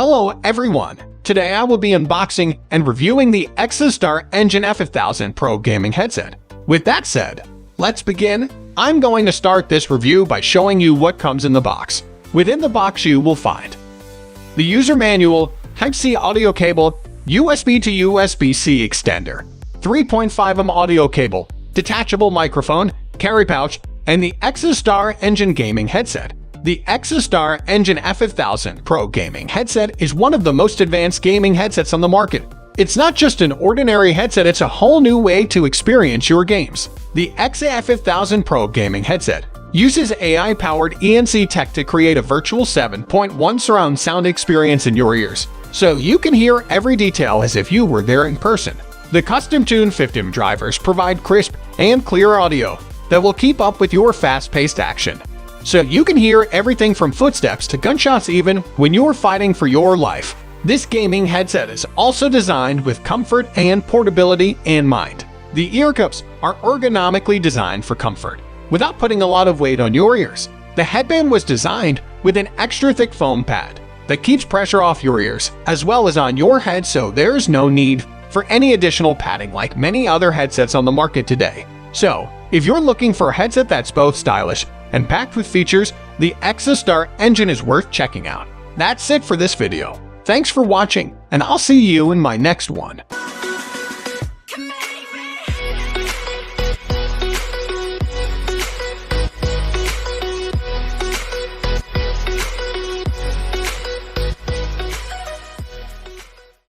Hello everyone! Today I will be unboxing and reviewing the Eksa Star Engine E5000 Pro gaming headset. With that said, let's begin. I'm going to start this review by showing you what comes in the box. Within the box you will find the user manual, Type-C audio cable, USB to USB-C extender, 3.5mm audio cable, detachable microphone, carry pouch, and the Eksa Star Engine gaming headset. The Eksa Star Engine E5000 Pro gaming headset is one of the most advanced gaming headsets on the market. It's not just an ordinary headset, it's a whole new way to experience your games. The Eksa E5000 Pro gaming headset uses AI-powered ENC tech to create a virtual 7.1 surround sound experience in your ears, so you can hear every detail as if you were there in person. The custom-tuned 50mm drivers provide crisp and clear audio that will keep up with your fast-paced action, so you can hear everything from footsteps to gunshots even when you're fighting for your life. This gaming headset is also designed with comfort and portability in mind. The ear cups are ergonomically designed for comfort, without putting a lot of weight on your ears. The headband was designed with an extra thick foam pad that keeps pressure off your ears, as well as on your head, so there's no need for any additional padding like many other headsets on the market today. So, if you're looking for a headset that's both stylish and packed with features, the Eksa Star Engine is worth checking out. That's it for this video. Thanks for watching, and I'll see you in my next one.